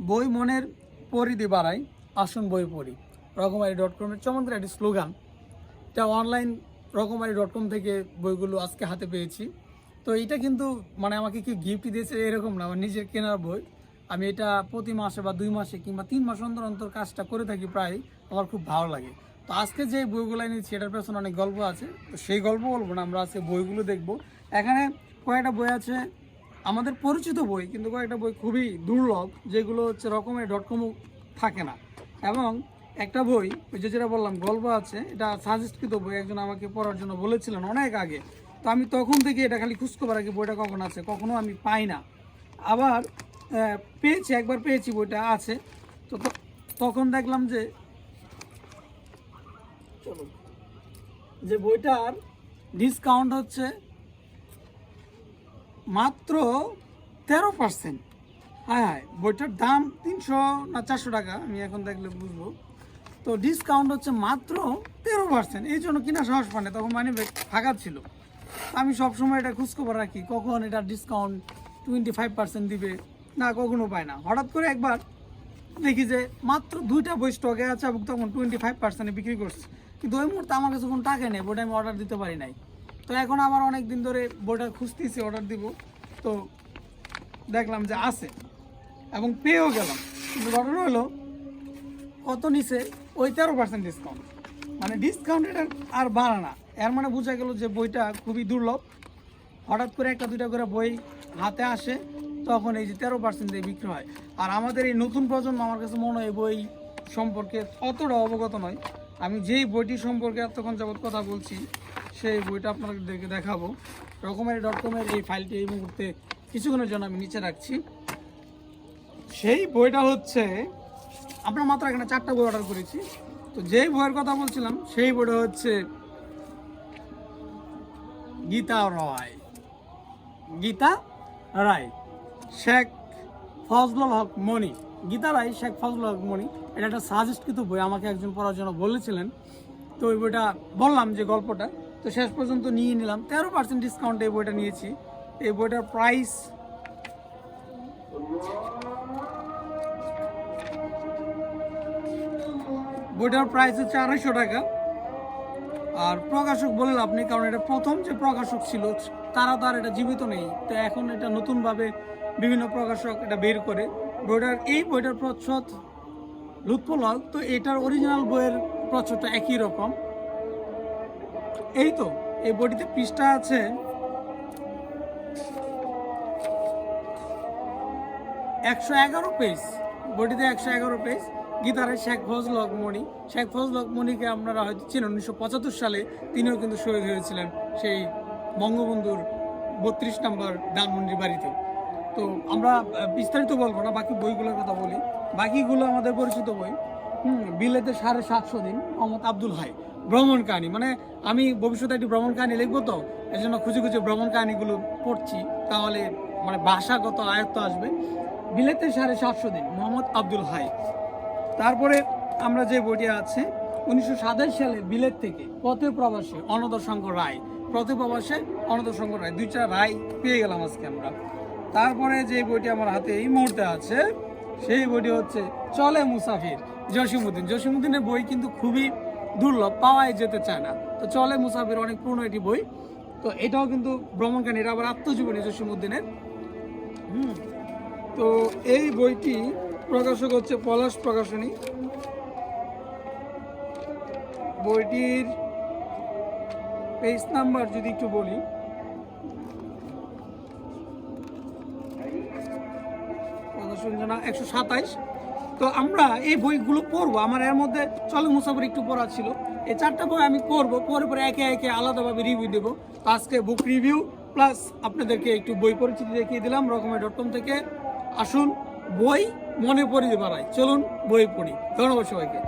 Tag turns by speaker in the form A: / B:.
A: বই মনের পরিধি বাড়াই, আসুন বই পড়ি। রকমারি.com-এর চমৎকার একটি স্লোগান। এটা অনলাইন রকমারি.com থেকে বইগুলো আজকে হাতে পেয়েছি। তো এটা কিন্তু মানে আমাকে কি গিফট দিয়েছে এরকম না, আমার নিজের কেনার বই। আমি এটা প্রতি মাসে বা 2 মাসে কিংবা 3 মাস অন্তর অন্তর কাজটা করে থাকি প্রায়। আমার খুব ভালো লাগে। তো আজকে যে বইগুলো এনেছি এটার পেছনে অনেক গল্প আছে। তো সেই গল্প বলবো না, আমরা আজকে বইগুলো দেখব। এখানে কয়েকটা বই আছে আমাদের পরিচিত বই, কিন্তু কয়েকটা বই খুবই দুর্লভ, যেগুলো হচ্ছে রকমারি.com-ও থাকে না। এবং একটা বই ওই যে যেটা বললাম গল্প আছে, এটা সাজেস্টকৃত বই, একজন আমাকে পড়ার জন্য বলেছিলেন অনেক আগে। তো আমি তখন থেকে এটা খালি খোঁজখবর রাখি বইটা কখন আছে, কখনো আমি পাই না। আবার পেয়েছি, একবার পেয়েছি বইটা আছে। তো তখন দেখলাম যে চলো যে বইটার ডিসকাউন্ট হচ্ছে মাত্র 13%। হ্যাঁ, বইটার দাম 300 না 400 টাকা, আমি এখন দেখলে বুঝবো। তো ডিসকাউন্ট হচ্ছে মাত্র 13%, এই জন্য কিনা সাহস পানে, তখন মানে ফাঁকা ছিল। আমি সবসময় এটা খোঁজখবর রাখি কখন এটা ডিসকাউন্ট 25% দিবে, না কখনো পায় না। হঠাৎ করে একবার দেখি যে মাত্র 2টা বই স্টকে আছে এবং তখন 25%-এ বিক্রি করছে। কিন্তু ওই মুহূর্তে আমার কাছে কোনো টাকা নেই, বইটা আমি অর্ডার দিতে পারি নাই। তো এখন আবার অনেক দিন ধরে বইটা খুঁজতেছি, অর্ডার দিব। তো দেখলাম যে আছে এবং পেয়েও গেলাম। কিন্তু ঘটনা হলো কত নিচে, ওই 13% ডিসকাউন্ট। মানে ডিসকাউন্ট এটা আর বাড়া না, এর মানে বোঝা গেল যে বইটা খুবই দুর্লভ। হঠাৎ করে 1-2টা করে বই হাতে আসে, তখন এই যে 13% দিয়ে বিক্রি হয়। আর আমাদের এই নতুন প্রজন্ম আমার কাছে মনে হয় বই সম্পর্কে অতটা অবগত নয়। আমি যেই বইটি সম্পর্কে এতক্ষণ যাবৎ কথা বলছি সেই বইটা আপনাদেরকে দেখাবো। রকমারি.com-এর এই ফাইলটি এই মুহূর্তে কিছুক্ষণের জন্য আমি নিচে রাখছি। সেই বইটা হচ্ছে, আমরা মাত্র এখানে 4টা বই অর্ডার করেছি। তো যেই বইয়ের কথা বলছিলাম সেই বইটা হচ্ছে গীতা রায়, শেখ ফজলুল হক মনি। গীতা রায়, শেখ ফজলুল হক মনি, এটা একটা সাজেস্টকৃত বই, আমাকে একজন পড়ার জন্য বলেছিলেন। তো ওই বইটা বললাম যে গল্পটা, তো শেষ পর্যন্ত নিয়ে নিলাম। 13% ডিসকাউন্টে এই বইটা নিয়েছি। এই বইটার প্রাইস হচ্ছে 250 টাকা। আর প্রকাশক বলে লাভ নেই, কারণ এটা প্রথম যে প্রকাশক ছিল তারা তো আর এটা জীবিত নেই। তো এখন এটা নতুনভাবে বিভিন্ন প্রকাশক এটা বের করে। এই বইটার প্রচ্ছদ লুৎফুল হক, তো এটার অরিজিনাল বইয়ের প্রচ্ছদটা একই রকম। এই তো এই বইটিতে পৃষ্ঠা আছে 111 পেজ, বইটিতে 111 পেজ। গীতারে শেখ ফজলুল হক মনি, শেখ ফজলুল হক মনিকে আপনারা হয়তো চিনেন। 1975 সালে তিনিও কিন্তু শহীদ হয়েছিলেন সেই বঙ্গবন্ধুর 32 নম্বর ধানমন্ডির বাড়িতে। তো আমরা বিস্তারিত বলবো না, বাকি বইগুলোর কথা বলি। বাকিগুলো আমাদের পরিচিত বই। বিলেতে 750 দিন, মোহাম্মদ আব্দুল হাই, ভ্রমণ কাহিনী। মানে আমি ভবিষ্যতে একটি ভ্রমণ কাহিনী লিখবো, তো এই জন্য খুঁজে খুঁজে ভ্রমণ কাহিনীগুলো পড়ছি, তাহলে মানে ভাষাগত আয়ত্ত আসবে। বিলেতে 750 দিন, মোহাম্মদ আব্দুল হাই। তারপরে আমরা যে বইটি আছে 1927 সালে বিলেত থেকে পথে প্রবাসে অনদর শঙ্কর রায়, পথে প্রবাসে অনদর শঙ্কর রায়, 2টা রায় পেয়ে গেলাম আজকে আমরা। তারপরে যে বইটি আমার হাতে এই মুহূর্তে আছে সেই বইটি হচ্ছে চলে মুসাফির, জসিমউদ্দিনের বই কিন্তু খুবই দুর্লভ, পাওয়াই যেতে চায় না। তো চলে মুসাফির অনেক পুরনো একটি বই। তো এটাও কিন্তু ভ্রমণ কাহিনী, এটা আবার আত্মজীবনী জসিমউদ্দিনের। তো এই বইটি প্রকাশক হচ্ছে পলাশ প্রকাশনী। বইটির পেজ নাম্বার যদি একটু বলি, 127। তো আমরা এই বইগুলো পড়বো। আমার এর মধ্যে চলে মুসাফির একটু পড়া ছিল। এই 4টা বই আমি পড়বো, পরে একে একে আলাদাভাবে রিভিউ দেবো। তো আজকে বুক রিভিউ প্লাস আপনাদেরকে একটু বই পরিচিতি দেখিয়ে দিলাম রকমারি.com থেকে। আসুন বই মনে পড়িয়ে বাড়াই, চলুন বই পড়ি। ধন্যবাদ সবাইকে।